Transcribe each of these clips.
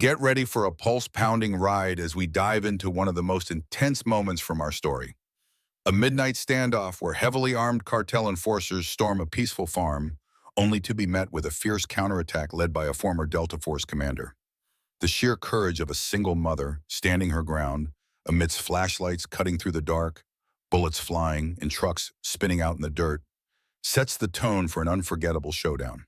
Get ready for a pulse-pounding ride as we dive into one of the most intense moments from our story. A midnight standoff where heavily armed cartel enforcers storm a peaceful farm, only to be met with a fierce counterattack led by a former Delta Force commander. The sheer courage of a single mother standing her ground amidst flashlights cutting through the dark, bullets flying, and trucks spinning out in the dirt sets the tone for an unforgettable showdown.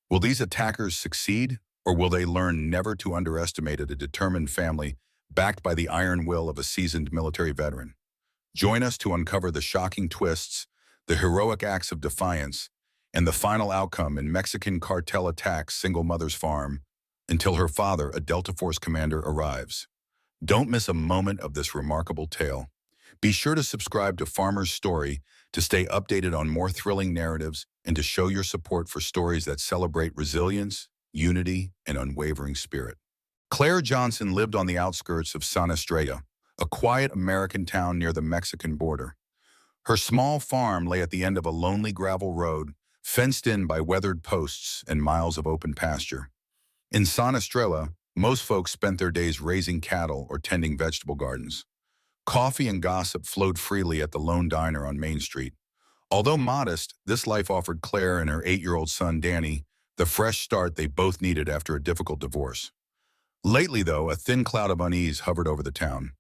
Will these attackers succeed, or will they learn never to underestimate a determined family backed by the iron will of a seasoned military veteran? Join us to uncover the shocking twists, the heroic acts of defiance, and the final outcome in Mexican cartel attacks single mother's farm until her father, a Delta Force commander, arrives. Don't miss a moment of this remarkable tale. Be sure to subscribe to Farmer's Story to stay updated on more thrilling narratives and to show your support for stories that celebrate resilience, unity, and unwavering spirit. Claire Johnson lived on the outskirts of San Estrella, a quiet American town near the Mexican border. Her small farm lay at the end of a lonely gravel road, fenced in by weathered posts and miles of open pasture. In San Estrella, most folks spent their days raising cattle or tending vegetable gardens. Coffee and gossip flowed freely at the lone diner on Main Street. Although modest, this life offered Claire and her 8-year-old son, Danny, the fresh start they both needed after a difficult divorce. Lately, though, a thin cloud of unease hovered over the town.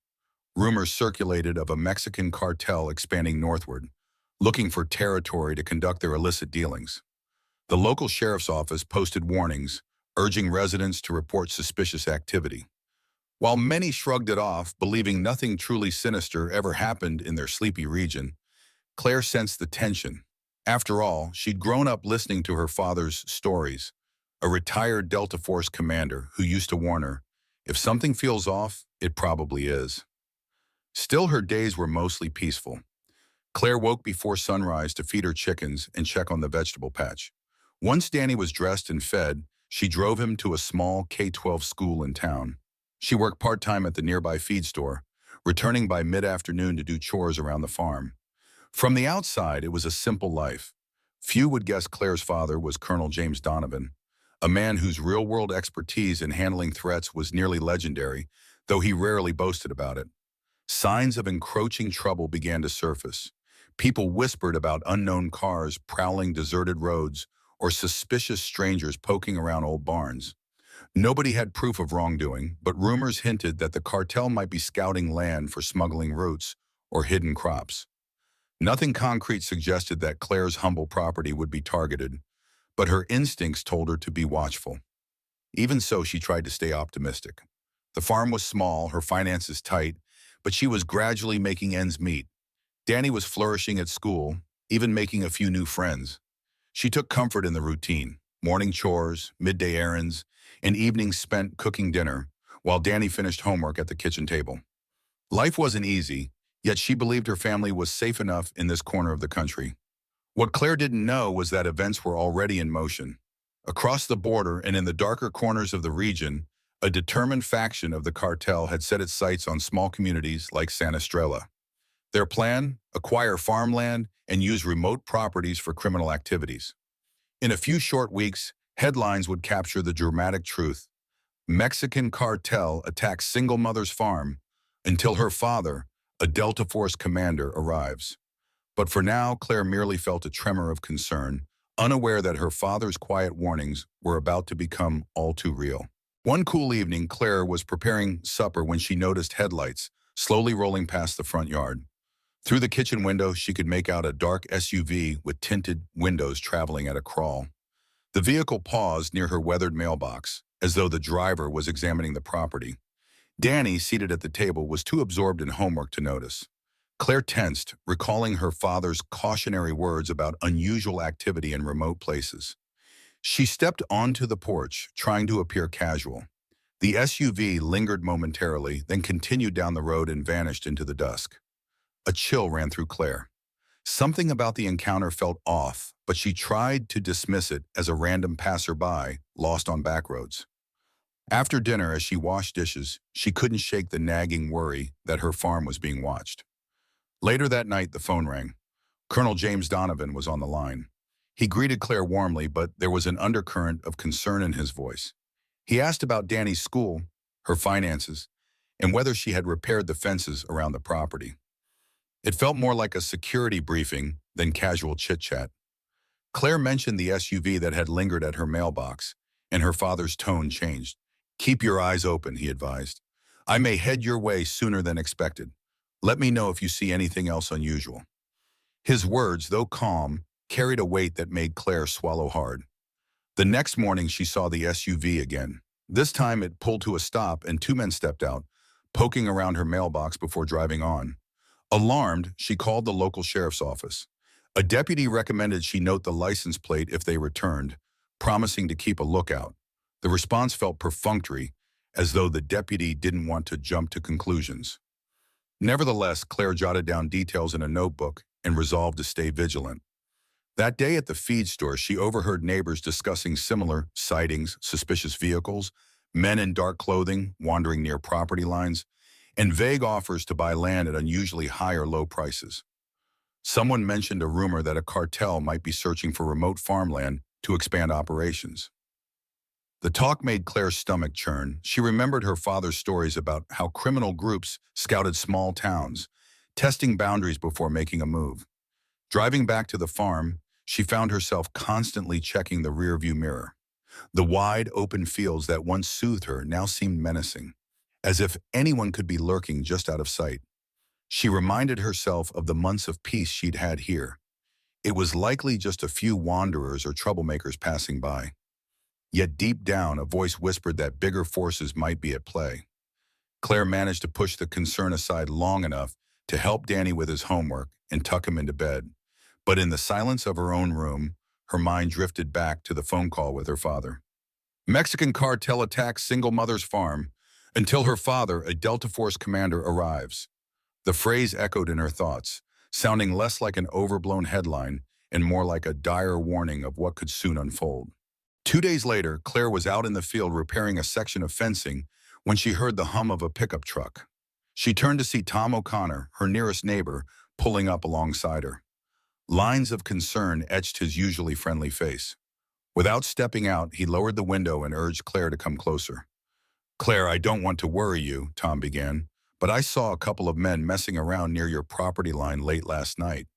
Rumors circulated of a Mexican cartel expanding northward, looking for territory to conduct their illicit dealings. The local sheriff's office posted warnings, urging residents to report suspicious activity. While many shrugged it off, believing nothing truly sinister ever happened in their sleepy region, Claire sensed the tension. After all, she'd grown up listening to her father's stories, a retired Delta Force commander who used to warn her, if something feels off, it probably is. Still, her days were mostly peaceful. Claire woke before sunrise to feed her chickens and check on the vegetable patch. Once Danny was dressed and fed, she drove him to a small K-12 school in town. She worked part-time at the nearby feed store, returning by mid-afternoon to do chores around the farm. From the outside, it was a simple life. Few would guess Claire's father was Colonel James Donovan, a man whose real-world expertise in handling threats was nearly legendary, though he rarely boasted about it. Signs of encroaching trouble began to surface. People whispered about unknown cars prowling deserted roads or suspicious strangers poking around old barns. Nobody had proof of wrongdoing, but rumors hinted that the cartel might be scouting land for smuggling routes or hidden crops. Nothing concrete suggested that Claire's humble property would be targeted, but her instincts told her to be watchful. Even so, she tried to stay optimistic. The farm was small, her finances tight, but she was gradually making ends meet. Danny was flourishing at school, even making a few new friends. She took comfort in the routine, morning chores, midday errands, and evenings spent cooking dinner, while Danny finished homework at the kitchen table. Life wasn't easy, yet she believed her family was safe enough in this corner of the country. What Claire didn't know was that events were already in motion. Across the border and in the darker corners of the region, a determined faction of the cartel had set its sights on small communities like San Estrella. Their plan? Acquire farmland and use remote properties for criminal activities. In a few short weeks, headlines would capture the dramatic truth. Mexican cartel attacks single mother's farm until her father, a Delta Force commander, arrives. But for now, Claire merely felt a tremor of concern, unaware that her father's quiet warnings were about to become all too real. One cool evening, Claire was preparing supper when she noticed headlights slowly rolling past the front yard. Through the kitchen window, she could make out a dark SUV with tinted windows traveling at a crawl. The vehicle paused near her weathered mailbox, as though the driver was examining the property. Danny, seated at the table, was too absorbed in homework to notice. Claire tensed, recalling her father's cautionary words about unusual activity in remote places. She stepped onto the porch, trying to appear casual. The SUV lingered momentarily, then continued down the road and vanished into the dusk. A chill ran through Claire. Something about the encounter felt off, but she tried to dismiss it as a random passerby lost on back roads. After dinner, as she washed dishes, she couldn't shake the nagging worry that her farm was being watched. Later that night, the phone rang. Colonel James Donovan was on the line. He greeted Claire warmly, but there was an undercurrent of concern in his voice. He asked about Danny's school, her finances, and whether she had repaired the fences around the property. It felt more like a security briefing than casual chit-chat. Claire mentioned the SUV that had lingered at her mailbox, and her father's tone changed. "Keep your eyes open," he advised. "I may head your way sooner than expected. Let me know if you see anything else unusual." His words, though calm, carried a weight that made Claire swallow hard. The next morning, she saw the SUV again. This time, it pulled to a stop and two men stepped out, poking around her mailbox before driving on. Alarmed, she called the local sheriff's office. A deputy recommended she note the license plate if they returned, promising to keep a lookout. The response felt perfunctory, as though the deputy didn't want to jump to conclusions. Nevertheless, Claire jotted down details in a notebook and resolved to stay vigilant. That day at the feed store, she overheard neighbors discussing similar sightings, suspicious vehicles, men in dark clothing wandering near property lines, and vague offers to buy land at unusually high or low prices. Someone mentioned a rumor that a cartel might be searching for remote farmland to expand operations. The talk made Claire's stomach churn. She remembered her father's stories about how criminal groups scouted small towns, testing boundaries before making a move. Driving back to the farm, she found herself constantly checking the rearview mirror. The wide, open fields that once soothed her now seemed menacing, as if anyone could be lurking just out of sight. She reminded herself of the months of peace she'd had here. It was likely just a few wanderers or troublemakers passing by. Yet deep down, a voice whispered that bigger forces might be at play. Claire managed to push the concern aside long enough to help Danny with his homework and tuck him into bed. But in the silence of her own room, her mind drifted back to the phone call with her father. Mexican cartel attacks single mother's farm until her father, a Delta Force commander, arrives. The phrase echoed in her thoughts, sounding less like an overblown headline and more like a dire warning of what could soon unfold. 2 days later, Claire was out in the field repairing a section of fencing when she heard the hum of a pickup truck. She turned to see Tom O'Connor, her nearest neighbor, pulling up alongside her. Lines of concern etched his usually friendly face. Without stepping out, he lowered the window and urged Claire to come closer. "Claire, I don't want to worry you," Tom began, "but I saw a couple of men messing around near your property line late last night.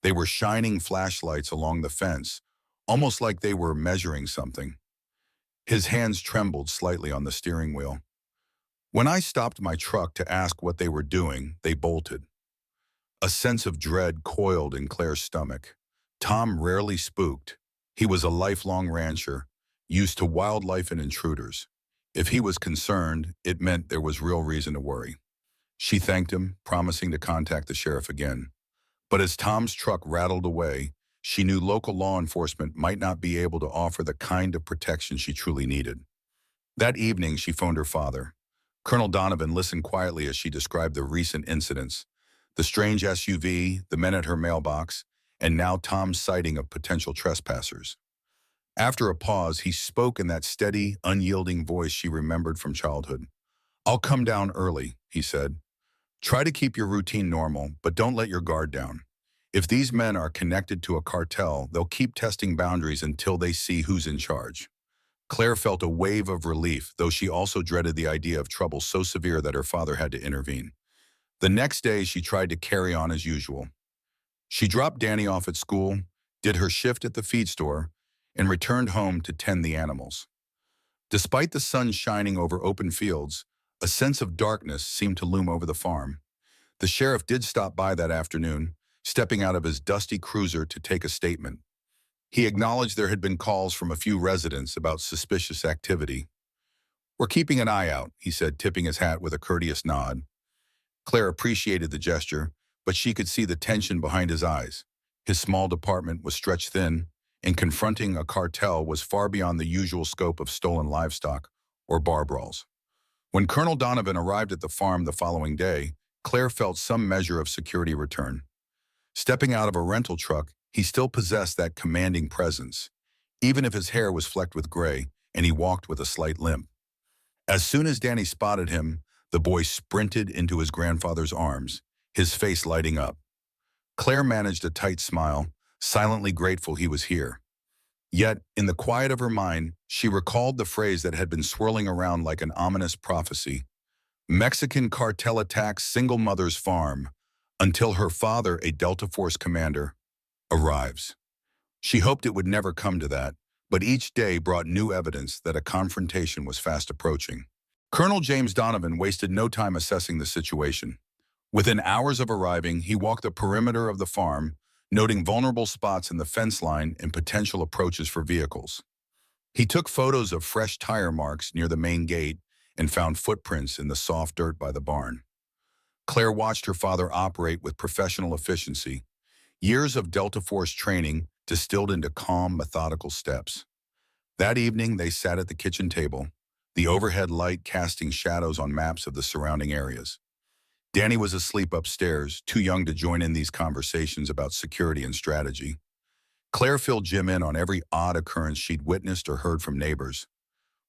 They were shining flashlights along the fence, almost like they were measuring something." His hands trembled slightly on the steering wheel. "When I stopped my truck to ask what they were doing, they bolted." A sense of dread coiled in Claire's stomach. Tom rarely spooked. He was a lifelong rancher, used to wildlife and intruders. If he was concerned, it meant there was real reason to worry. She thanked him, promising to contact the sheriff again. But as Tom's truck rattled away, she knew local law enforcement might not be able to offer the kind of protection she truly needed. That evening, she phoned her father. Colonel Donovan listened quietly as she described the recent incidents, the strange SUV, the men at her mailbox, and now Tom's sighting of potential trespassers. After a pause, he spoke in that steady, unyielding voice she remembered from childhood. "I'll come down early," he said. "Try to keep your routine normal, but don't let your guard down. If these men are connected to a cartel, they'll keep testing boundaries until they see who's in charge." Claire felt a wave of relief, though she also dreaded the idea of trouble so severe that her father had to intervene. The next day, she tried to carry on as usual. She dropped Danny off at school, did her shift at the feed store, and returned home to tend the animals. Despite the sun shining over open fields, a sense of darkness seemed to loom over the farm. The sheriff did stop by that afternoon, stepping out of his dusty cruiser to take a statement. He acknowledged there had been calls from a few residents about suspicious activity. "We're keeping an eye out," he said, tipping his hat with a courteous nod. Claire appreciated the gesture, but she could see the tension behind his eyes. His small department was stretched thin, and confronting a cartel was far beyond the usual scope of stolen livestock or bar brawls. When Colonel Donovan arrived at the farm the following day, Claire felt some measure of security return. Stepping out of a rental truck, he still possessed that commanding presence, even if his hair was flecked with gray and he walked with a slight limp. As soon as Danny spotted him, the boy sprinted into his grandfather's arms, his face lighting up. Claire managed a tight smile, silently grateful he was here. Yet, in the quiet of her mind, she recalled the phrase that had been swirling around like an ominous prophecy. Mexican cartel attacks single mother's farm until her father, a Delta Force commander, arrives. She hoped it would never come to that, but each day brought new evidence that a confrontation was fast approaching. Colonel James Donovan wasted no time assessing the situation. Within hours of arriving, he walked the perimeter of the farm, noting vulnerable spots in the fence line and potential approaches for vehicles. He took photos of fresh tire marks near the main gate and found footprints in the soft dirt by the barn. Claire watched her father operate with professional efficiency, years of Delta Force training distilled into calm, methodical steps. That evening, they sat at the kitchen table, the overhead light casting shadows on maps of the surrounding areas. Danny was asleep upstairs, too young to join in these conversations about security and strategy. Claire filled Jim in on every odd occurrence she'd witnessed or heard from neighbors.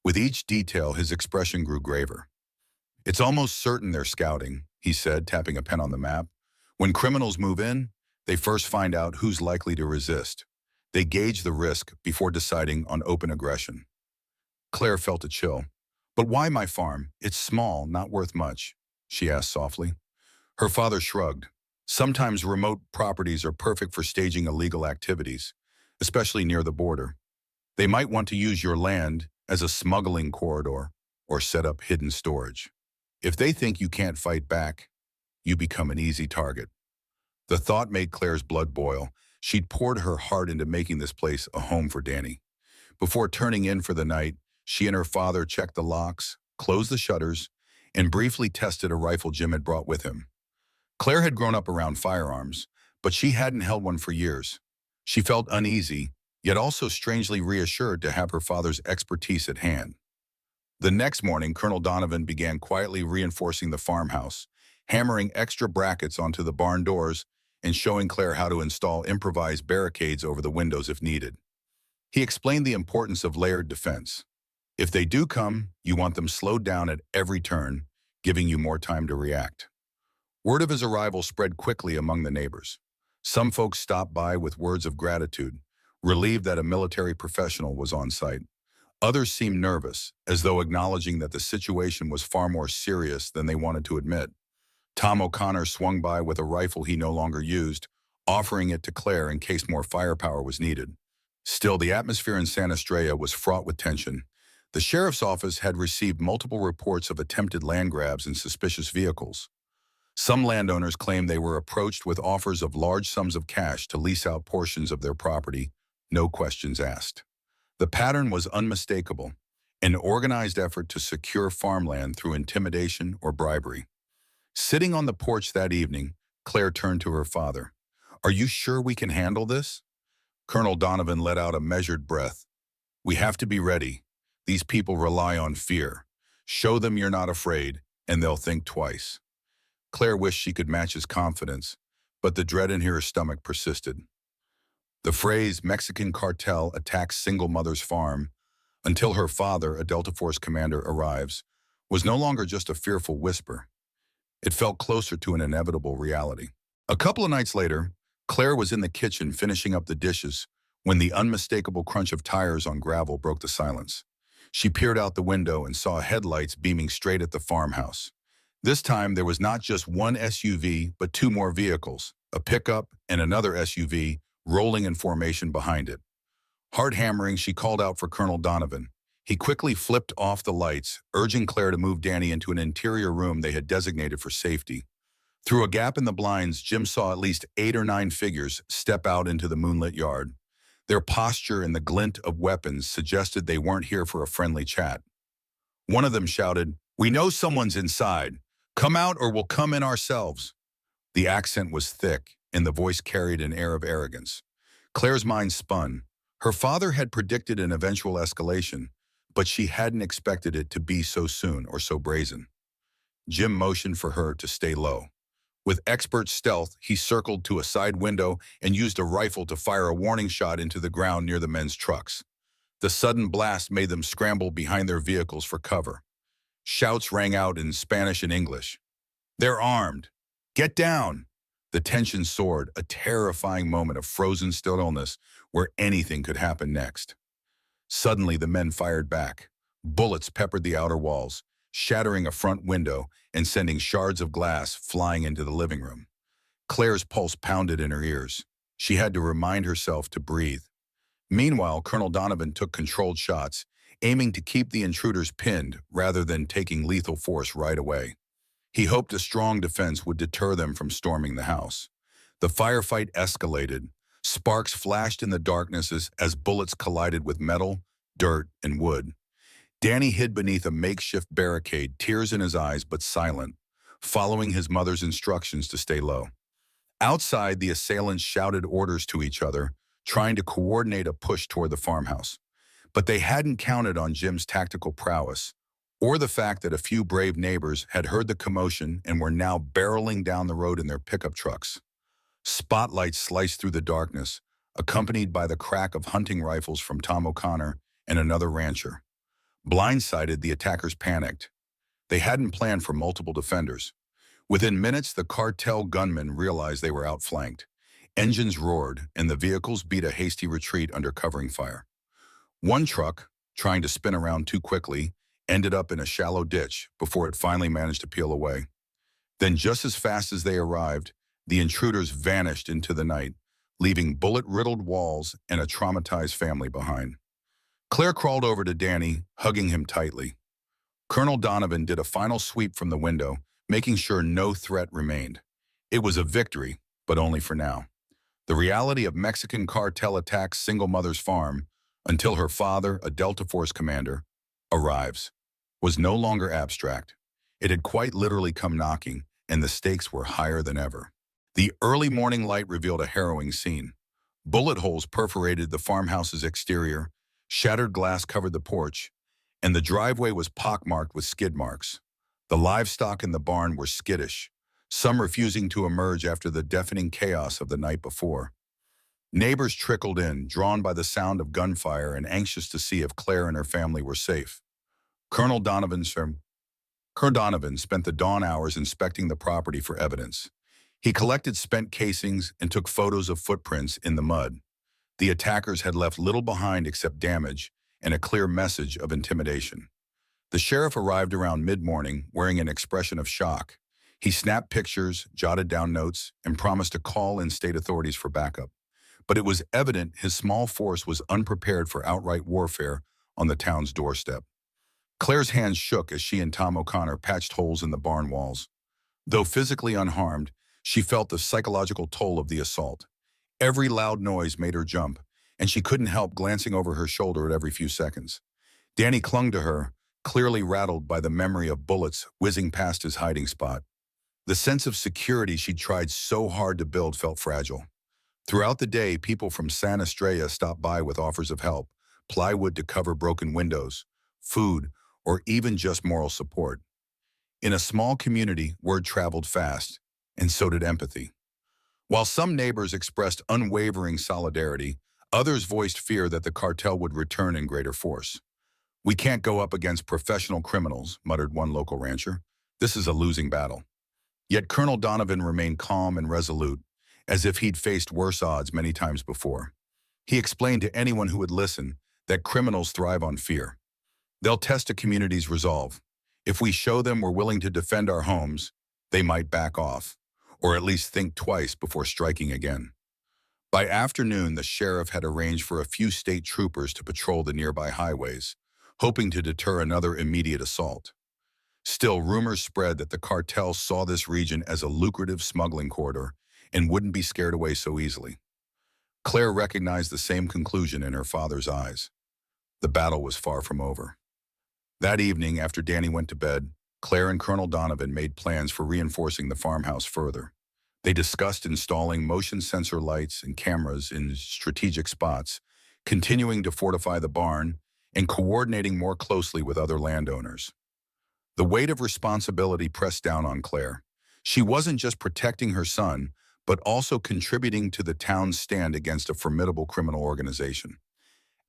With each detail, his expression grew graver. "It's almost certain they're scouting," he said, tapping a pen on the map. "When criminals move in, they first find out who's likely to resist. They gauge the risk before deciding on open aggression." Claire felt a chill. "But why my farm? It's small, not worth much," she asked softly. Her father shrugged. "Sometimes remote properties are perfect for staging illegal activities, especially near the border. They might want to use your land as a smuggling corridor or set up hidden storage. If they think you can't fight back, you become an easy target." The thought made Claire's blood boil. She'd poured her heart into making this place a home for Danny. Before turning in for the night, she and her father checked the locks, closed the shutters, and briefly tested a rifle Jim had brought with him. Claire had grown up around firearms, but she hadn't held one for years. She felt uneasy, yet also strangely reassured to have her father's expertise at hand. The next morning, Colonel Donovan began quietly reinforcing the farmhouse, hammering extra brackets onto the barn doors and showing Claire how to install improvised barricades over the windows if needed. He explained the importance of layered defense. If they do come, you want them slowed down at every turn, giving you more time to react. Word of his arrival spread quickly among the neighbors. Some folks stopped by with words of gratitude, relieved that a military professional was on site. Others seemed nervous, as though acknowledging that the situation was far more serious than they wanted to admit. Tom O'Connor swung by with a rifle he no longer used, offering it to Claire in case more firepower was needed. Still, the atmosphere in San Estrella was fraught with tension. The sheriff's office had received multiple reports of attempted land grabs and suspicious vehicles. Some landowners claimed they were approached with offers of large sums of cash to lease out portions of their property, no questions asked. The pattern was unmistakable, an organized effort to secure farmland through intimidation or bribery. Sitting on the porch that evening, Claire turned to her father. "Are you sure we can handle this?" Colonel Donovan let out a measured breath. "We have to be ready. These people rely on fear. Show them you're not afraid, and they'll think twice." Claire wished she could match his confidence, but the dread in her stomach persisted. The phrase "Mexican cartel attacks single mother's farm until her father, a Delta Force commander, arrives" was no longer just a fearful whisper. It felt closer to an inevitable reality. A couple of nights later, Claire was in the kitchen finishing up the dishes when the unmistakable crunch of tires on gravel broke the silence. She peered out the window and saw headlights beaming straight at the farmhouse. This time, there was not just one SUV, but two more vehicles, a pickup and another SUV, rolling in formation behind it. Hard hammering, she called out for Colonel Donovan. He quickly flipped off the lights, urging Claire to move Danny into an interior room they had designated for safety. Through a gap in the blinds, Jim saw at least 8 or 9 figures step out into the moonlit yard. Their posture and the glint of weapons suggested they weren't here for a friendly chat. One of them shouted, "We know someone's inside. Come out or we'll come in ourselves." The accent was thick, and the voice carried an air of arrogance. Claire's mind spun. Her father had predicted an eventual escalation, but she hadn't expected it to be so soon or so brazen. Jim motioned for her to stay low. With expert stealth, he circled to a side window and used a rifle to fire a warning shot into the ground near the men's trucks. The sudden blast made them scramble behind their vehicles for cover. Shouts rang out in Spanish and English. "They're armed! Get down!" The tension soared, a terrifying moment of frozen stillness where anything could happen next. Suddenly, the men fired back. Bullets peppered the outer walls, shattering a front window and sending shards of glass flying into the living room. Claire's pulse pounded in her ears. She had to remind herself to breathe. Meanwhile, Colonel Donovan took controlled shots, aiming to keep the intruders pinned rather than taking lethal force right away. He hoped a strong defense would deter them from storming the house. The firefight escalated. Sparks flashed in the darkness as bullets collided with metal, dirt, and wood. Danny hid beneath a makeshift barricade, tears in his eyes but silent, following his mother's instructions to stay low. Outside, the assailants shouted orders to each other, trying to coordinate a push toward the farmhouse. But they hadn't counted on Jim's tactical prowess, or the fact that a few brave neighbors had heard the commotion and were now barreling down the road in their pickup trucks. Spotlights sliced through the darkness, accompanied by the crack of hunting rifles from Tom O'Connor and another rancher. Blindsided, the attackers panicked. They hadn't planned for multiple defenders. Within minutes, the cartel gunmen realized they were outflanked. Engines roared, and the vehicles beat a hasty retreat under covering fire. One truck, trying to spin around too quickly, ended up in a shallow ditch before it finally managed to peel away. Then, just as fast as they arrived, the intruders vanished into the night, leaving bullet-riddled walls and a traumatized family behind. Claire crawled over to Danny, hugging him tightly. Colonel Donovan did a final sweep from the window, making sure no threat remained. It was a victory, but only for now. The reality of Mexican cartel attacks single mother's farm, until her father, a Delta Force commander, arrives, was no longer abstract. It had quite literally come knocking, and the stakes were higher than ever. The early morning light revealed a harrowing scene. Bullet holes perforated the farmhouse's exterior, shattered glass covered the porch, and the driveway was pockmarked with skid marks. The livestock in the barn were skittish, some refusing to emerge after the deafening chaos of the night before. Neighbors trickled in, drawn by the sound of gunfire and anxious to see if Claire and her family were safe. Colonel Donovan spent the dawn hours inspecting the property for evidence. He collected spent casings and took photos of footprints in the mud. The attackers had left little behind except damage and a clear message of intimidation. The sheriff arrived around mid-morning wearing an expression of shock. He snapped pictures, jotted down notes, and promised to call in state authorities for backup. But it was evident his small force was unprepared for outright warfare on the town's doorstep. Claire's hands shook as she and Tom O'Connor patched holes in the barn walls. Though physically unharmed, she felt the psychological toll of the assault. Every loud noise made her jump, and she couldn't help glancing over her shoulder at every few seconds. Danny clung to her, clearly rattled by the memory of bullets whizzing past his hiding spot. The sense of security she'd tried so hard to build felt fragile. Throughout the day, people from San Estrella stopped by with offers of help, plywood to cover broken windows, food, or even just moral support. In a small community, word traveled fast, and so did empathy. While some neighbors expressed unwavering solidarity, others voiced fear that the cartel would return in greater force. "We can't go up against professional criminals," muttered one local rancher. "This is a losing battle." Yet Colonel Donovan remained calm and resolute, as if he'd faced worse odds many times before. He explained to anyone who would listen that criminals thrive on fear. "They'll test a community's resolve. If we show them we're willing to defend our homes, they might back off, or at least think twice before striking again." By afternoon, the sheriff had arranged for a few state troopers to patrol the nearby highways, hoping to deter another immediate assault. Still, rumors spread that the cartel saw this region as a lucrative smuggling corridor and wouldn't be scared away so easily. Claire recognized the same conclusion in her father's eyes. The battle was far from over. That evening, after Danny went to bed, Claire and Colonel Donovan made plans for reinforcing the farmhouse further. They discussed installing motion sensor lights and cameras in strategic spots, continuing to fortify the barn, and coordinating more closely with other landowners. The weight of responsibility pressed down on Claire. She wasn't just protecting her son, but also contributing to the town's stand against a formidable criminal organization.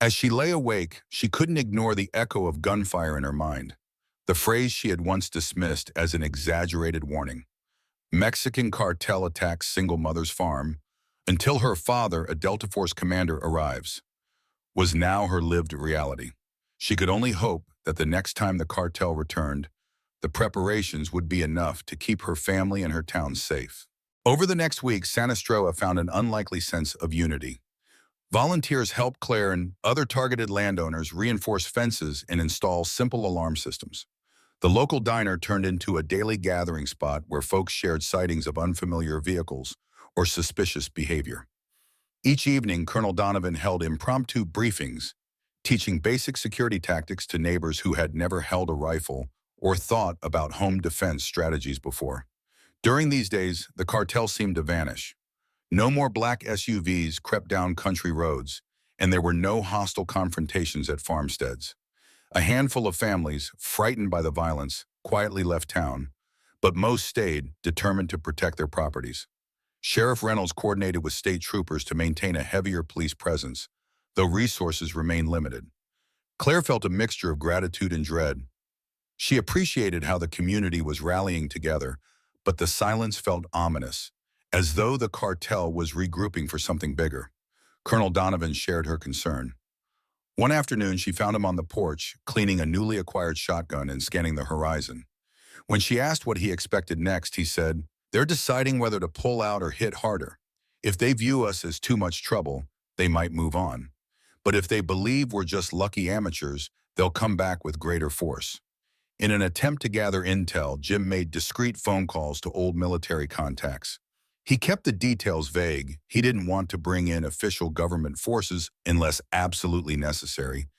As she lay awake, she couldn't ignore the echo of gunfire in her mind, the phrase she had once dismissed as an exaggerated warning. Mexican cartel attacks single mother's farm until her father, a Delta Force commander, arrives, was now her lived reality. She could only hope that the next time the cartel returned, the preparations would be enough to keep her family and her town safe. Over the next week, Sanastroa found an unlikely sense of unity. Volunteers helped Claire and other targeted landowners reinforce fences and install simple alarm systems. The local diner turned into a daily gathering spot where folks shared sightings of unfamiliar vehicles or suspicious behavior. Each evening, Colonel Donovan held impromptu briefings, teaching basic security tactics to neighbors who had never held a rifle or thought about home defense strategies before. During these days, the cartel seemed to vanish. No more black SUVs crept down country roads, and there were no hostile confrontations at farmsteads. A handful of families, frightened by the violence, quietly left town, but most stayed, determined to protect their properties. Sheriff Reynolds coordinated with state troopers to maintain a heavier police presence, though resources remained limited. Claire felt a mixture of gratitude and dread. She appreciated how the community was rallying together, but the silence felt ominous, as though the cartel was regrouping for something bigger. Colonel Donovan shared her concern. One afternoon, she found him on the porch, cleaning a newly acquired shotgun and scanning the horizon. When she asked what he expected next, he said, "They're deciding whether to pull out or hit harder. If they view us as too much trouble, they might move on. But if they believe we're just lucky amateurs, they'll come back with greater force." In an attempt to gather intel, Jim made discreet phone calls to old military contacts. He kept the details vague. He didn't want to bring in official government forces unless absolutely necessary,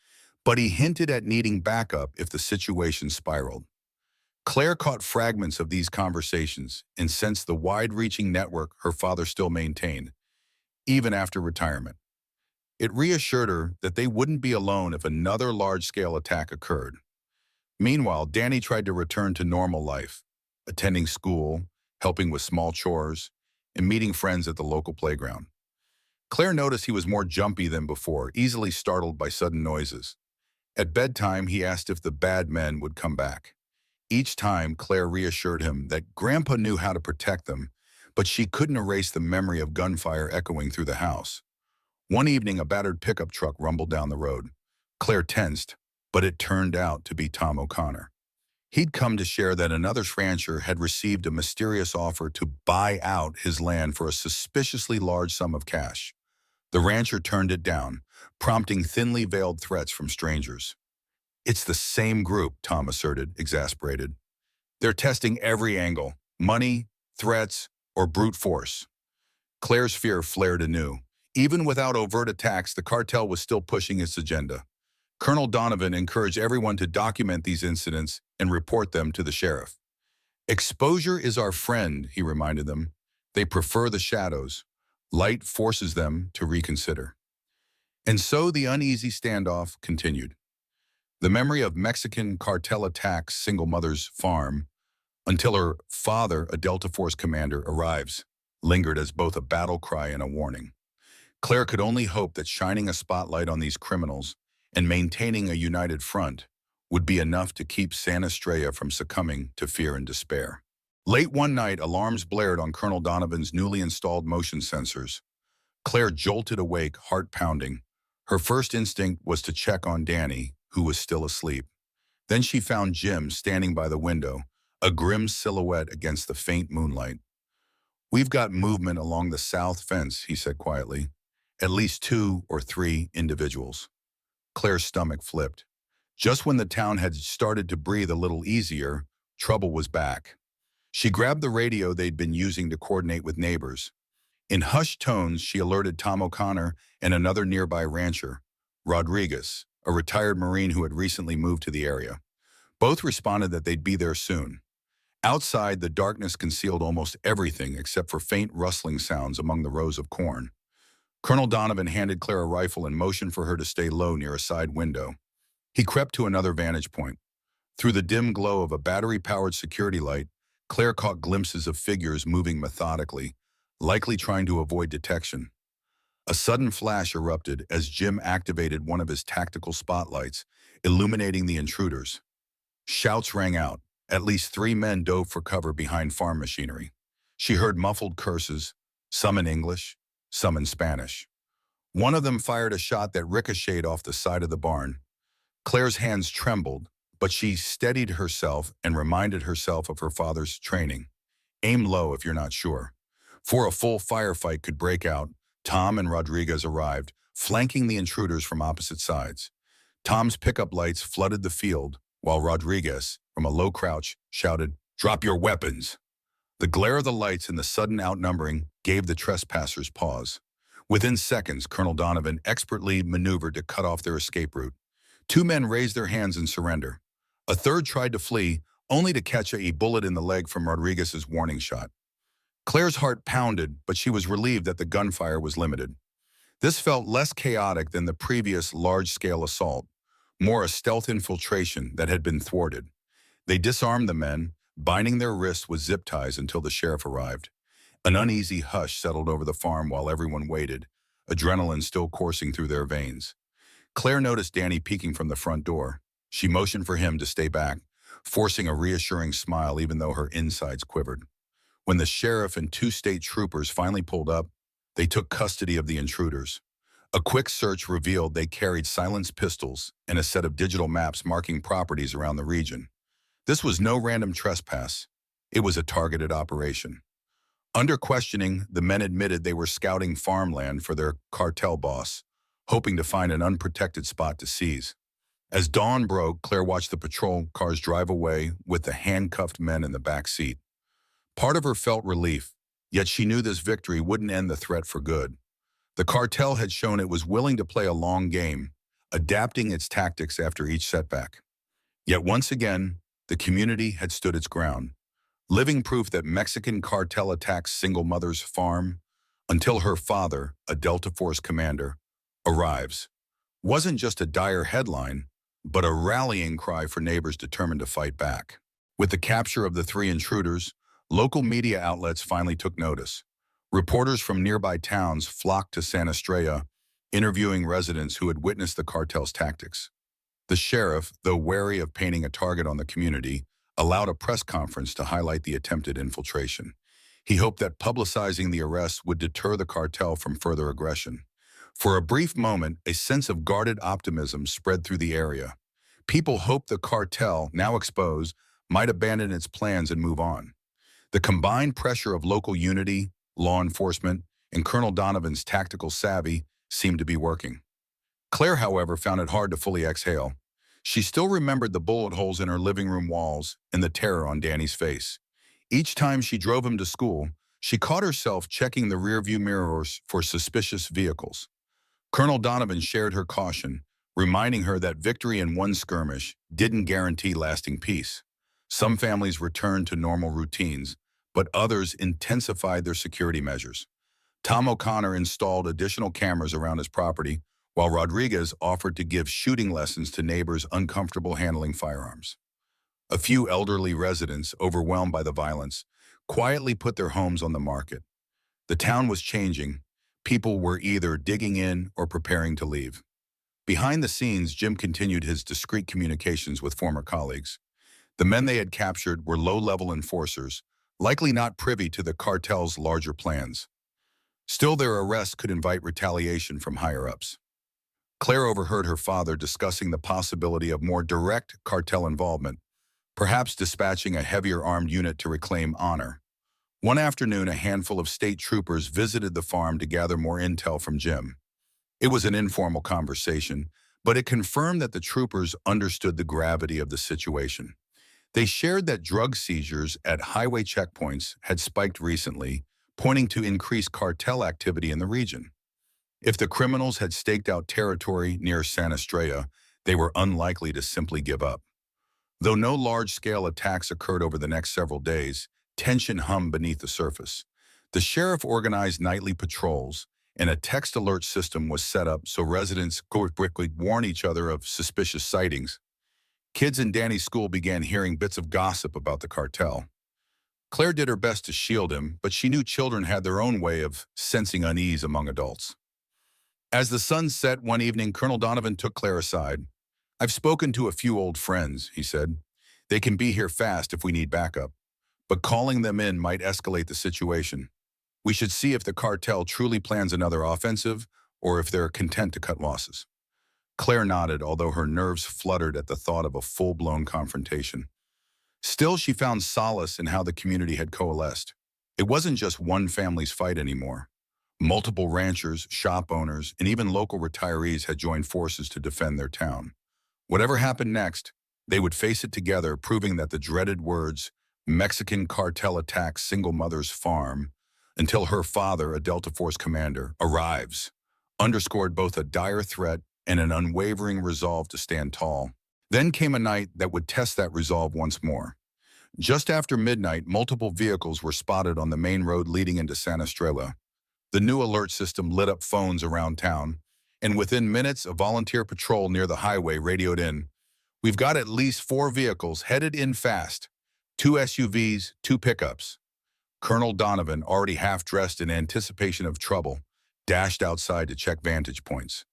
but he hinted at needing backup if the situation spiraled. Claire caught fragments of these conversations and sensed the wide-reaching network her father still maintained, even after retirement. It reassured her that they wouldn't be alone if another large-scale attack occurred. Meanwhile, Danny tried to return to normal life, attending school, helping with small chores, and meeting friends at the local playground. Claire noticed he was more jumpy than before, easily startled by sudden noises. At bedtime, he asked if the bad men would come back. Each time, Claire reassured him that Grandpa knew how to protect them, but she couldn't erase the memory of gunfire echoing through the house. One evening, a battered pickup truck rumbled down the road. Claire tensed, but it turned out to be Tom O'Connor. He'd come to share that another rancher had received a mysterious offer to buy out his land for a suspiciously large sum of cash. The rancher turned it down, prompting thinly veiled threats from strangers. "It's the same group," Tom asserted, exasperated. "They're testing every angle: money, threats, or brute force." Claire's fear flared anew. Even without overt attacks, the cartel was still pushing its agenda. Colonel Donovan encouraged everyone to document these incidents and report them to the sheriff. "Exposure is our friend," he reminded them. "They prefer the shadows. Light forces them to reconsider." And so the uneasy standoff continued. The memory of Mexican cartel attacks single mother's farm until her father, a Delta Force commander, arrives, lingered as both a battle cry and a warning. Claire could only hope that shining a spotlight on these criminals and maintaining a united front would be enough to keep San Estrella from succumbing to fear and despair. Late one night, alarms blared on Colonel Donovan's newly installed motion sensors. Claire jolted awake, heart pounding. Her first instinct was to check on Danny, who was still asleep. Then she found Jim standing by the window, a grim silhouette against the faint moonlight. "We've got movement along the south fence," he said quietly. "At least 2 or 3 individuals." Claire's stomach flipped. Just when the town had started to breathe a little easier, trouble was back. She grabbed the radio they'd been using to coordinate with neighbors. In hushed tones, she alerted Tom O'Connor and another nearby rancher, Rodriguez, a retired Marine who had recently moved to the area. Both responded that they'd be there soon. Outside, the darkness concealed almost everything except for faint rustling sounds among the rows of corn. Colonel Donovan handed Claire a rifle and motioned for her to stay low near a side window. He crept to another vantage point. Through the dim glow of a battery-powered security light, Claire caught glimpses of figures moving methodically, likely trying to avoid detection. A sudden flash erupted as Jim activated one of his tactical spotlights, illuminating the intruders. Shouts rang out. At least 3 men dove for cover behind farm machinery. She heard muffled curses, some in English, some in Spanish. One of them fired a shot that ricocheted off the side of the barn. Claire's hands trembled, but she steadied herself and reminded herself of her father's training. Aim low if you're not sure. Before a full firefight could break out, Tom and Rodriguez arrived, flanking the intruders from opposite sides. Tom's pickup lights flooded the field, while Rodriguez, from a low crouch, shouted, "Drop your weapons!" The glare of the lights and the sudden outnumbering gave the trespassers pause. Within seconds, Colonel Donovan expertly maneuvered to cut off their escape route. Two men raised their hands in surrender. A third tried to flee, only to catch a bullet in the leg from Rodriguez's warning shot. Claire's heart pounded, but she was relieved that the gunfire was limited. This felt less chaotic than the previous large-scale assault, more a stealth infiltration that had been thwarted. They disarmed the men, binding their wrists with zip ties until the sheriff arrived. An uneasy hush settled over the farm while everyone waited, adrenaline still coursing through their veins. Claire noticed Danny peeking from the front door. She motioned for him to stay back, forcing a reassuring smile even though her insides quivered. When the sheriff and two state troopers finally pulled up, they took custody of the intruders. A quick search revealed they carried silenced pistols and a set of digital maps marking properties around the region. This was no random trespass. It was a targeted operation. Under questioning, the men admitted they were scouting farmland for their cartel boss, hoping to find an unprotected spot to seize. As dawn broke, Claire watched the patrol cars drive away with the handcuffed men in the back seat. Part of her felt relief, yet she knew this victory wouldn't end the threat for good. The cartel had shown it was willing to play a long game, adapting its tactics after each setback. Yet once again, the community had stood its ground, living proof that Mexican cartel attacks single mother's farm until her father, a Delta Force commander, arrives. Wasn't just a dire headline, but a rallying cry for neighbors determined to fight back. With the capture of the three intruders, local media outlets finally took notice. Reporters from nearby towns flocked to San Estrella, interviewing residents who had witnessed the cartel's tactics. The sheriff, though wary of painting a target on the community, allowed a press conference to highlight the attempted infiltration. He hoped that publicizing the arrest would deter the cartel from further aggression. For a brief moment, a sense of guarded optimism spread through the area. People hoped the cartel, now exposed, might abandon its plans and move on. The combined pressure of local unity, law enforcement, and Colonel Donovan's tactical savvy seemed to be working. Claire, however, found it hard to fully exhale. She still remembered the bullet holes in her living room walls and the terror on Danny's face. Each time she drove him to school, she caught herself checking the rearview mirrors for suspicious vehicles. Colonel Donovan shared her caution, reminding her that victory in one skirmish didn't guarantee lasting peace. Some families returned to normal routines, but others intensified their security measures. Tom O'Connor installed additional cameras around his property, while Rodriguez offered to give shooting lessons to neighbors uncomfortable handling firearms. A few elderly residents, overwhelmed by the violence, quietly put their homes on the market. The town was changing. People were either digging in or preparing to leave. Behind the scenes, Jim continued his discreet communications with former colleagues. The men they had captured were low-level enforcers, likely not privy to the cartel's larger plans. Still, their arrests could invite retaliation from higher-ups. Claire overheard her father discussing the possibility of more direct cartel involvement, perhaps dispatching a heavier armed unit to reclaim honor. One afternoon, a handful of state troopers visited the farm to gather more intel from Jim. It was an informal conversation, but it confirmed that the troopers understood the gravity of the situation. They shared that drug seizures at highway checkpoints had spiked recently, pointing to increased cartel activity in the region. If the criminals had staked out territory near San Estrella, they were unlikely to simply give up. Though no large-scale attacks occurred over the next several days, tension hummed beneath the surface. The sheriff organized nightly patrols, and a text alert system was set up so residents could quickly warn each other of suspicious sightings. Kids in Danny's school began hearing bits of gossip about the cartel. Claire did her best to shield him, but she knew children had their own way of sensing unease among adults. As the sun set one evening, Colonel Donovan took Claire aside. "I've spoken to a few old friends," he said. "They can be here fast if we need backup. but calling them in might escalate the situation. We should see if the cartel truly plans another offensive or if they're content to cut losses. Claire nodded, although her nerves fluttered at the thought of a full-blown confrontation. Still, she found solace in how the community had coalesced. It wasn't just one family's fight anymore. Multiple ranchers, shop owners, and even local retirees had joined forces to defend their town. Whatever happened next, they would face it together, proving that the dreaded words, Mexican cartel attacks single mother's farm, until her father, a Delta Force commander, arrives, underscored both a dire threat and an unwavering resolve to stand tall. Then came a night that would test that resolve once more. Just after midnight, multiple vehicles were spotted on the main road leading into San Estrella. The new alert system lit up phones around town, and within minutes, a volunteer patrol near the highway radioed in, "We've got at least 4 vehicles headed in fast, 2 SUVs, 2 pickups." Colonel Donovan, already half-dressed in anticipation of trouble, dashed outside to check vantage points.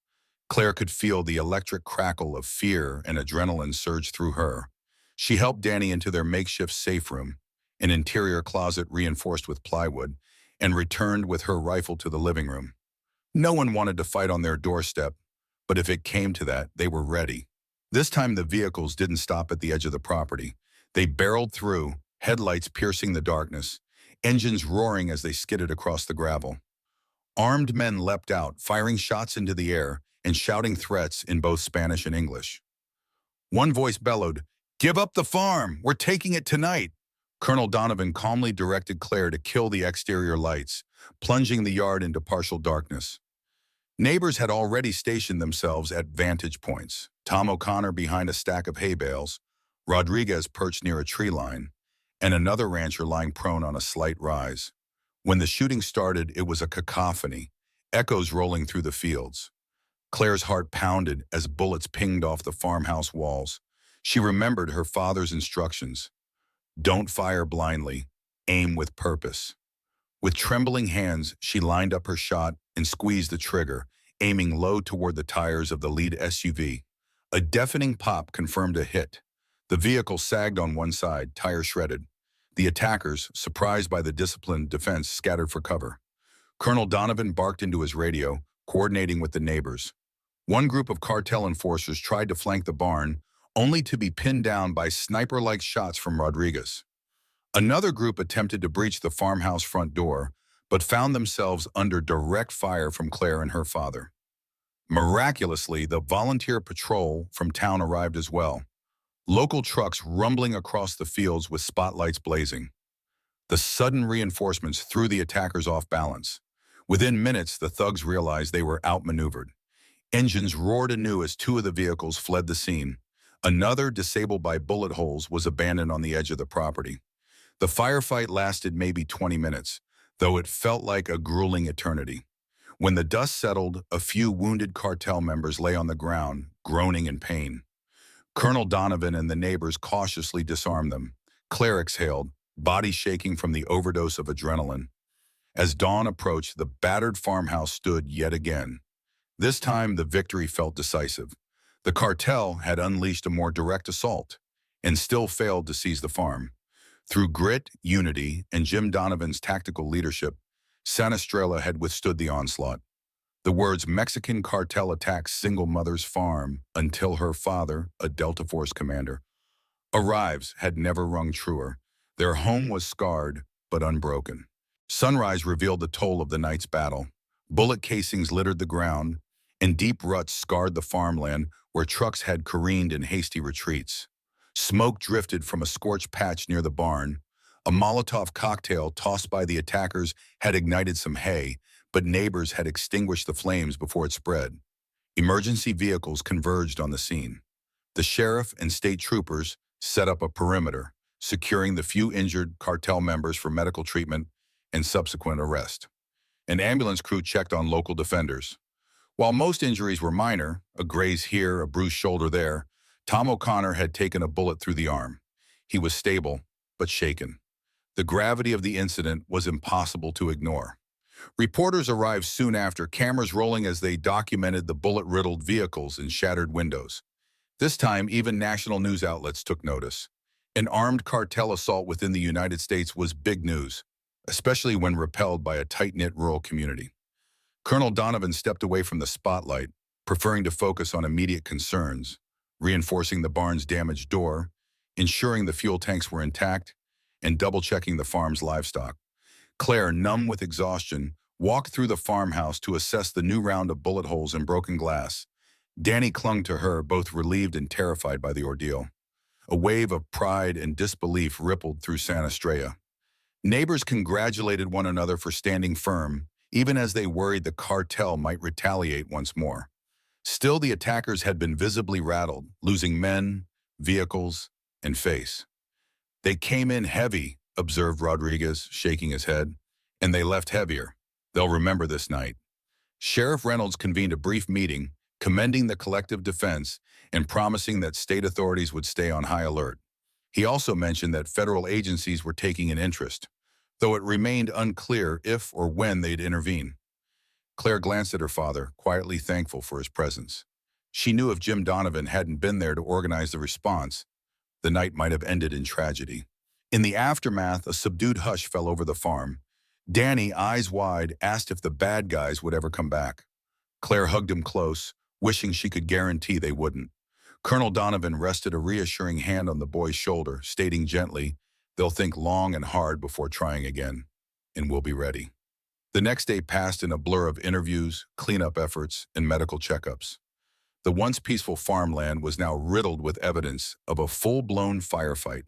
Claire could feel the electric crackle of fear and adrenaline surge through her. She helped Danny into their makeshift safe room, an interior closet reinforced with plywood, and returned with her rifle to the living room. No one wanted to fight on their doorstep, but if it came to that, they were ready. This time the vehicles didn't stop at the edge of the property. They barreled through, headlights piercing the darkness, engines roaring as they skidded across the gravel. Armed men leapt out, firing shots into the air and shouting threats in both Spanish and English. One voice bellowed, "Give up the farm! We're taking it tonight!" Colonel Donovan calmly directed Claire to kill the exterior lights, plunging the yard into partial darkness. Neighbors had already stationed themselves at vantage points. Tom O'Connor behind a stack of hay bales, Rodriguez perched near a tree line, and another rancher lying prone on a slight rise. When the shooting started, it was a cacophony, echoes rolling through the fields. Claire's heart pounded as bullets pinged off the farmhouse walls. She remembered her father's instructions. Don't fire blindly, aim with purpose. With trembling hands, she lined up her shot and squeezed the trigger, aiming low toward the tires of the lead SUV. A deafening pop confirmed a hit. The vehicle sagged on one side, tire shredded. The attackers, surprised by the disciplined defense, scattered for cover. Colonel Donovan barked into his radio, coordinating with the neighbors. One group of cartel enforcers tried to flank the barn, only to be pinned down by sniper-like shots from Rodriguez. Another group attempted to breach the farmhouse front door, but found themselves under direct fire from Claire and her father. Miraculously, the volunteer patrol from town arrived as well, local trucks rumbling across the fields with spotlights blazing. The sudden reinforcements threw the attackers off balance. Within minutes, the thugs realized they were outmaneuvered. Engines roared anew as 2 of the vehicles fled the scene. Another, disabled by bullet holes, was abandoned on the edge of the property. The firefight lasted maybe 20 minutes, though it felt like a grueling eternity. When the dust settled, a few wounded cartel members lay on the ground, groaning in pain. Colonel Donovan and the neighbors cautiously disarmed them. Claire exhaled, body shaking from the overdose of adrenaline. As dawn approached, the battered farmhouse stood yet again. This time, the victory felt decisive. The cartel had unleashed a more direct assault and still failed to seize the farm. Through grit, unity, and Jim Donovan's tactical leadership, San Estrella had withstood the onslaught. The words "Mexican cartel attacks single mother's farm until her father, a Delta Force commander, arrives" had never rung truer. Their home was scarred, but unbroken. Sunrise revealed the toll of the night's battle. Bullet casings littered the ground, and deep ruts scarred the farmland where trucks had careened in hasty retreats. Smoke drifted from a scorched patch near the barn. A Molotov cocktail tossed by the attackers had ignited some hay, but neighbors had extinguished the flames before it spread. Emergency vehicles converged on the scene. The sheriff and state troopers set up a perimeter, securing the few injured cartel members for medical treatment and subsequent arrest. An ambulance crew checked on local defenders. While most injuries were minor, a graze here, a bruised shoulder there, Tom O'Connor had taken a bullet through the arm. He was stable, but shaken. The gravity of the incident was impossible to ignore. Reporters arrived soon after, cameras rolling as they documented the bullet-riddled vehicles and shattered windows. This time, even national news outlets took notice. An armed cartel assault within the United States was big news, especially when repelled by a tight-knit rural community. Colonel Donovan stepped away from the spotlight, preferring to focus on immediate concerns, reinforcing the barn's damaged door, ensuring the fuel tanks were intact, and double-checking the farm's livestock. Claire, numb with exhaustion, walked through the farmhouse to assess the new round of bullet holes and broken glass. Danny clung to her, both relieved and terrified by the ordeal. A wave of pride and disbelief rippled through San Estrella. Neighbors congratulated one another for standing firm, even as they worried the cartel might retaliate once more. Still, the attackers had been visibly rattled, losing men, vehicles, and face. "They came in heavy," observed Rodriguez, shaking his head, "and they left heavier. They'll remember this night." Sheriff Reynolds convened a brief meeting, commending the collective defense and promising that state authorities would stay on high alert. He also mentioned that federal agencies were taking an interest, though it remained unclear if or when they'd intervene. Claire glanced at her father, quietly thankful for his presence. She knew if Jim Donovan hadn't been there to organize the response, the night might have ended in tragedy. In the aftermath, a subdued hush fell over the farm. Danny, eyes wide, asked if the bad guys would ever come back. Claire hugged him close, wishing she could guarantee they wouldn't. Colonel Donovan rested a reassuring hand on the boy's shoulder, stating gently, "They'll think long and hard before trying again, and we'll be ready." The next day passed in a blur of interviews, cleanup efforts, and medical checkups. The once peaceful farmland was now riddled with evidence of a full-blown firefight,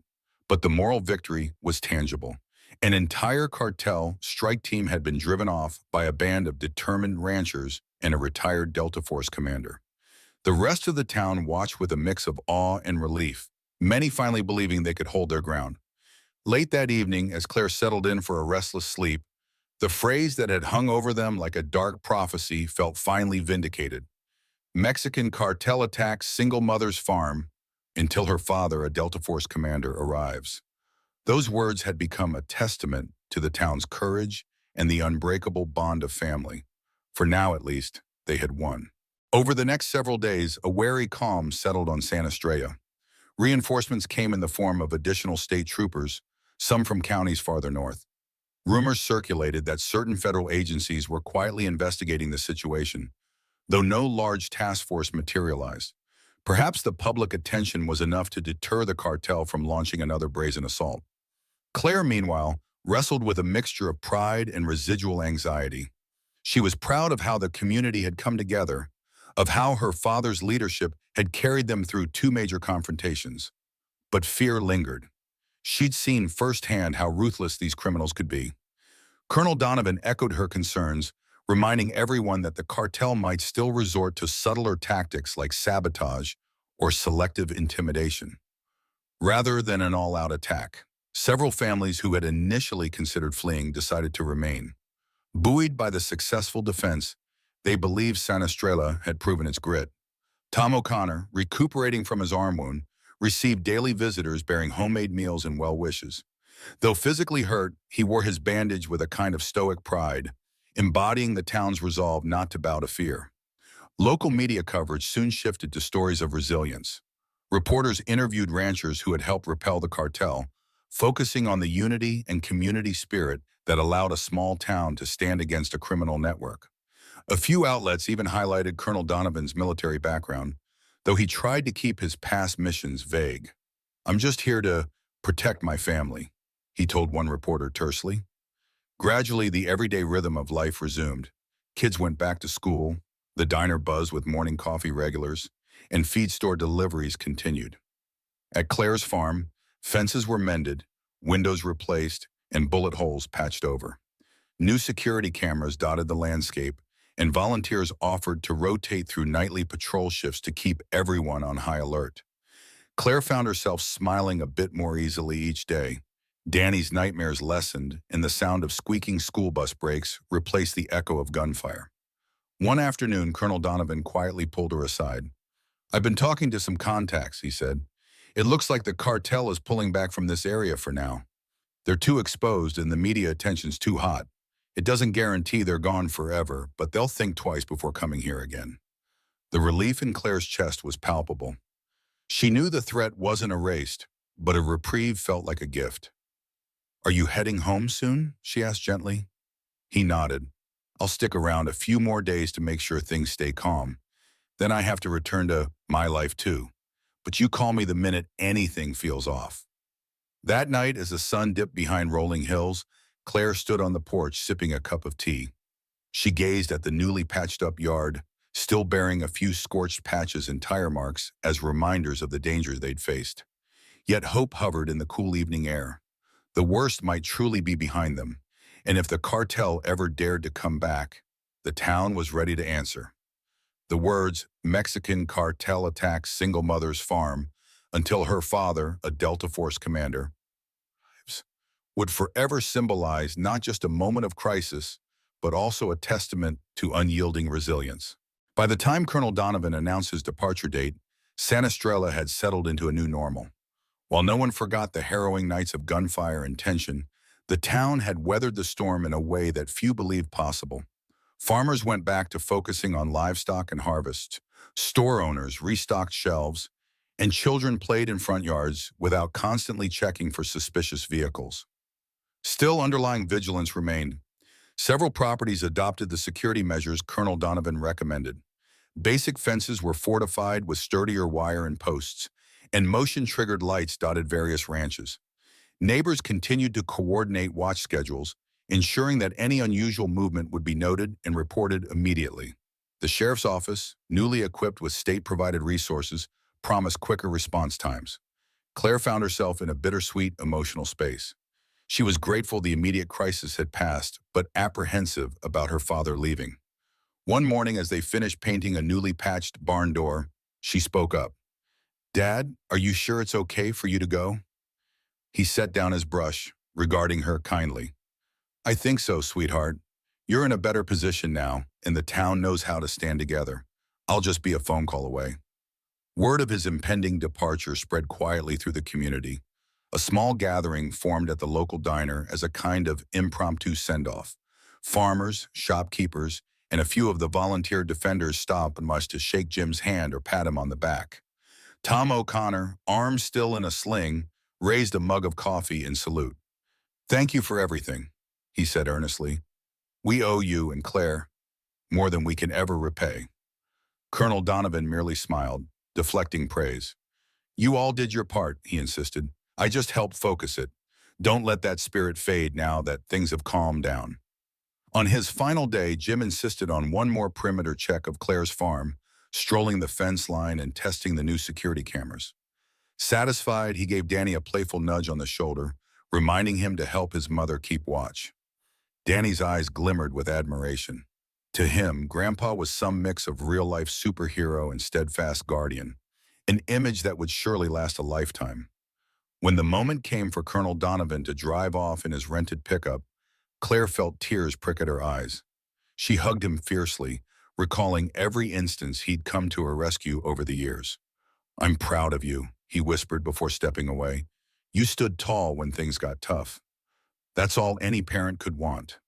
but the moral victory was tangible. An entire cartel strike team had been driven off by a band of determined ranchers and a retired Delta Force commander. The rest of the town watched with a mix of awe and relief, many finally believing they could hold their ground. Late that evening, as Claire settled in for a restless sleep, the phrase that had hung over them like a dark prophecy felt finally vindicated. Mexican cartel attacks single mother's farm until her father, a Delta Force commander, arrives. Those words had become a testament to the town's courage and the unbreakable bond of family. For now, at least, they had won. Over the next several days, a wary calm settled on San Estrella. Reinforcements came in the form of additional state troopers, some from counties farther north. Rumors circulated that certain federal agencies were quietly investigating the situation, though no large task force materialized. Perhaps the public attention was enough to deter the cartel from launching another brazen assault. Claire, meanwhile, wrestled with a mixture of pride and residual anxiety. She was proud of how the community had come together, of how her father's leadership had carried them through two major confrontations. But fear lingered. She'd seen firsthand how ruthless these criminals could be. Colonel Donovan echoed her concerns, reminding everyone that the cartel might still resort to subtler tactics like sabotage or selective intimidation, rather than an all-out attack. Several families who had initially considered fleeing decided to remain. Buoyed by the successful defense, they believed San Estrella had proven its grit. Tom O'Connor, recuperating from his arm wound, received daily visitors bearing homemade meals and well wishes. Though physically hurt, he wore his bandage with a kind of stoic pride, embodying the town's resolve not to bow to fear. Local media coverage soon shifted to stories of resilience. Reporters interviewed ranchers who had helped repel the cartel, focusing on the unity and community spirit that allowed a small town to stand against a criminal network. A few outlets even highlighted Colonel Donovan's military background, though he tried to keep his past missions vague. "I'm just here to protect my family," he told one reporter tersely. Gradually, the everyday rhythm of life resumed. Kids went back to school, the diner buzzed with morning coffee regulars, and feed store deliveries continued. At Claire's farm, fences were mended, windows replaced, and bullet holes patched over. New security cameras dotted the landscape, and volunteers offered to rotate through nightly patrol shifts to keep everyone on high alert. Claire found herself smiling a bit more easily each day. Danny's nightmares lessened, and the sound of squeaking school bus brakes replaced the echo of gunfire. One afternoon, Colonel Donovan quietly pulled her aside. "I've been talking to some contacts," he said. "It looks like the cartel is pulling back from this area for now. They're too exposed and the media attention's too hot. It doesn't guarantee they're gone forever, but they'll think twice before coming here again." The relief in Claire's chest was palpable. She knew the threat wasn't erased, but a reprieve felt like a gift. "Are you heading home soon?" she asked gently. He nodded. "I'll stick around a few more days to make sure things stay calm. Then I have to return to my life too. But you call me the minute anything feels off." That night, as the sun dipped behind rolling hills, Claire stood on the porch sipping a cup of tea. She gazed at the newly patched up yard, still bearing a few scorched patches and tire marks as reminders of the dangers they'd faced. Yet hope hovered in the cool evening air. The worst might truly be behind them, and if the cartel ever dared to come back, the town was ready to answer. The words, "Mexican cartel attacks single mother's farm," until her father, a Delta Force commander, would forever symbolize not just a moment of crisis, but also a testament to unyielding resilience. By the time Colonel Donovan announced his departure date, San Estrella had settled into a new normal. While no one forgot the harrowing nights of gunfire and tension, the town had weathered the storm in a way that few believed possible. Farmers went back to focusing on livestock and harvests, store owners restocked shelves, and children played in front yards without constantly checking for suspicious vehicles. Still, underlying vigilance remained. Several properties adopted the security measures Colonel Donovan recommended. Basic fences were fortified with sturdier wire and posts, and motion-triggered lights dotted various ranches. Neighbors continued to coordinate watch schedules, ensuring that any unusual movement would be noted and reported immediately. The sheriff's office, newly equipped with state-provided resources, promised quicker response times. Claire found herself in a bittersweet emotional space. She was grateful the immediate crisis had passed, but apprehensive about her father leaving. One morning, as they finished painting a newly patched barn door, she spoke up. "Dad, are you sure it's okay for you to go?" He set down his brush, regarding her kindly. "I think so, sweetheart. You're in a better position now, and the town knows how to stand together. I'll just be a phone call away." Word of his impending departure spread quietly through the community. A small gathering formed at the local diner as a kind of impromptu send-off. Farmers, shopkeepers, and a few of the volunteer defenders stopped much to shake Jim's hand or pat him on the back. Tom O'Connor, arms still in a sling, raised a mug of coffee in salute. "Thank you for everything," he said earnestly. "We owe you and Claire more than we can ever repay." Colonel Donovan merely smiled, deflecting praise. "You all did your part," he insisted. "I just helped focus it. Don't let that spirit fade now that things have calmed down." On his final day, Jim insisted on one more perimeter check of Claire's farm, strolling the fence line and testing the new security cameras. Satisfied, he gave Danny a playful nudge on the shoulder, reminding him to help his mother keep watch. Danny's eyes glimmered with admiration. To him, Grandpa was some mix of real-life superhero and steadfast guardian, an image that would surely last a lifetime. When the moment came for Colonel Donovan to drive off in his rented pickup, Claire felt tears prick at her eyes. She hugged him fiercely, recalling every instance he'd come to her rescue over the years. "I'm proud of you," he whispered before stepping away. "You stood tall when things got tough. That's all any parent could want."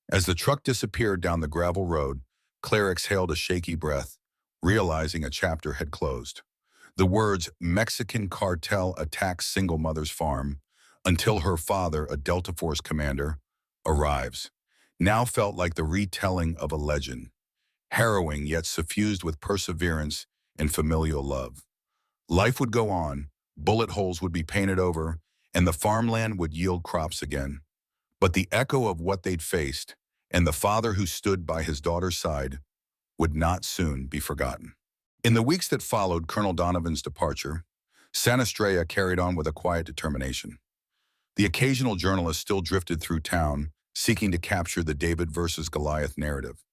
As the truck disappeared down the gravel road, Claire exhaled a shaky breath, realizing a chapter had closed. The words, "Mexican cartel attacks single mother's farm," until her father, a Delta Force commander, arrives, now felt like the retelling of a legend, harrowing yet suffused with perseverance and familial love. Life would go on, bullet holes would be painted over, and the farmland would yield crops again. But the echo of what they'd faced, and the father who stood by his daughter's side, would not soon be forgotten. In the weeks that followed Colonel Donovan's departure, San Estrella carried on with a quiet determination. The occasional journalist still drifted through town, seeking to capture the David versus Goliath narrative.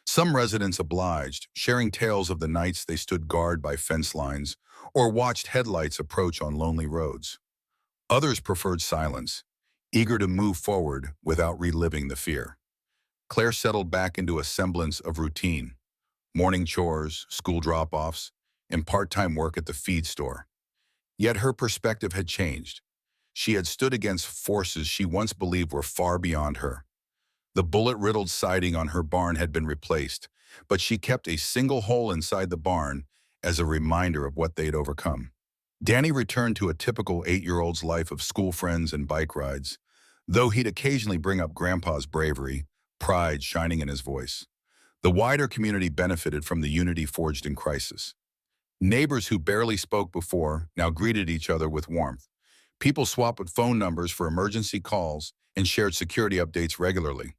Some residents obliged, sharing tales of the nights they stood guard by fence lines or watched headlights approach on lonely roads. Others preferred silence, eager to move forward without reliving the fear. Claire settled back into a semblance of routine: morning chores, school drop-offs, and part-time work at the feed store. Yet her perspective had changed. She had stood against forces she once believed were far beyond her. The bullet-riddled siding on her barn had been replaced, but she kept a single hole inside the barn as a reminder of what they'd overcome. Danny returned to a typical 8-year-old's life of school friends and bike rides, though he'd occasionally bring up Grandpa's bravery, pride shining in his voice. The wider community benefited from the unity forged in crisis. Neighbors who barely spoke before now greeted each other with warmth. People swapped phone numbers for emergency calls and shared security updates regularly.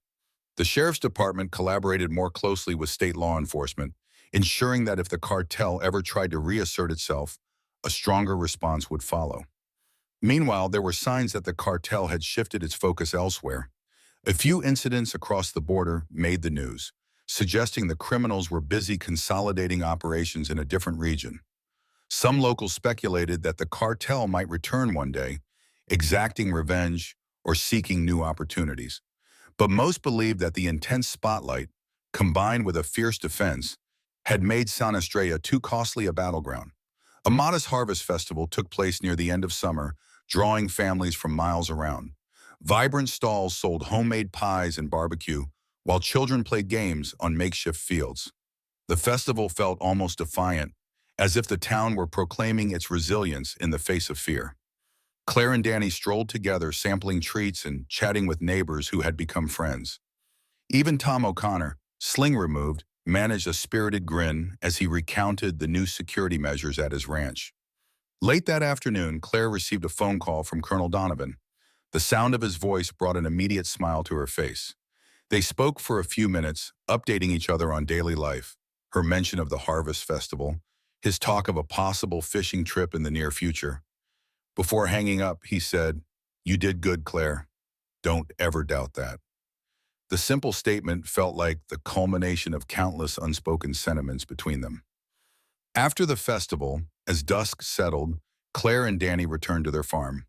The sheriff's department collaborated more closely with state law enforcement, ensuring that if the cartel ever tried to reassert itself, a stronger response would follow. Meanwhile, there were signs that the cartel had shifted its focus elsewhere. A few incidents across the border made the news, suggesting the criminals were busy consolidating operations in a different region. Some locals speculated that the cartel might return one day, exacting revenge or seeking new opportunities. But most believed that the intense spotlight, combined with a fierce defense, had made San Estrella too costly a battleground. A modest harvest festival took place near the end of summer, drawing families from miles around. Vibrant stalls sold homemade pies and barbecue, while children played games on makeshift fields. The festival felt almost defiant, as if the town were proclaiming its resilience in the face of fear. Claire and Danny strolled together, sampling treats and chatting with neighbors who had become friends. Even Tom O'Connor, sling removed, managed a spirited grin as he recounted the new security measures at his ranch. Late that afternoon, Claire received a phone call from Colonel Donovan. The sound of his voice brought an immediate smile to her face. They spoke for a few minutes, updating each other on daily life, her mention of the harvest festival, his talk of a possible fishing trip in the near future. Before hanging up, he said, "You did good, Claire. Don't ever doubt that." The simple statement felt like the culmination of countless unspoken sentiments between them. After the festival, as dusk settled, Claire and Danny returned to their farm.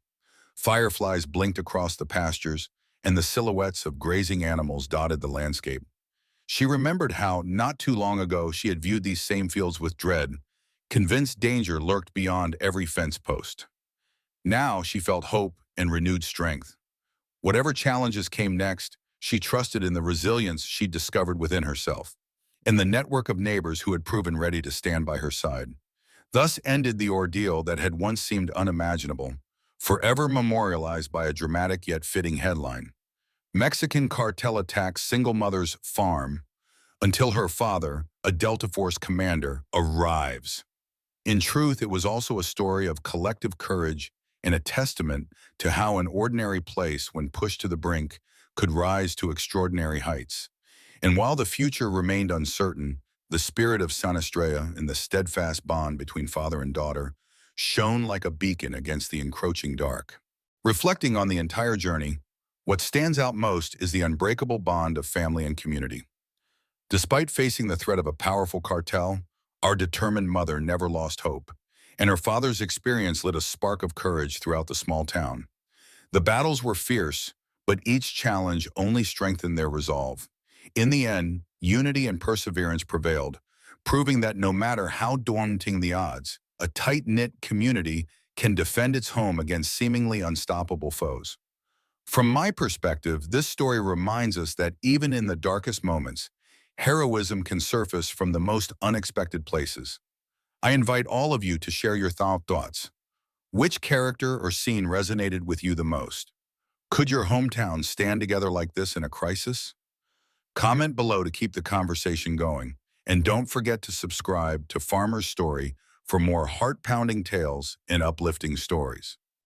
Fireflies blinked across the pastures, and the silhouettes of grazing animals dotted the landscape. She remembered how, not too long ago, she had viewed these same fields with dread, convinced danger lurked beyond every fence post. Now she felt hope and renewed strength. Whatever challenges came next, she trusted in the resilience she'd discovered within herself, and the network of neighbors who had proven ready to stand by her side. Thus ended the ordeal that had once seemed unimaginable, forever memorialized by a dramatic yet fitting headline. Mexican cartel attacks single mother's farm until her father, a Delta Force commander, arrives. In truth, it was also a story of collective courage and a testament to how an ordinary place, when pushed to the brink, could rise to extraordinary heights. And while the future remained uncertain, the spirit of San Estrella and the steadfast bond between father and daughter shone like a beacon against the encroaching dark. Reflecting on the entire journey, what stands out most is the unbreakable bond of family and community. Despite facing the threat of a powerful cartel, our determined mother never lost hope, and her father's experience lit a spark of courage throughout the small town. The battles were fierce, but each challenge only strengthened their resolve. In the end, unity and perseverance prevailed, proving that no matter how daunting the odds, a tight-knit community can defend its home against seemingly unstoppable foes. From my perspective, this story reminds us that even in the darkest moments, heroism can surface from the most unexpected places. I invite all of you to share your thoughts. Which character or scene resonated with you the most? Could your hometown stand together like this in a crisis? Comment below to keep the conversation going, and don't forget to subscribe to Farmer's Story for more heart-pounding tales and uplifting stories.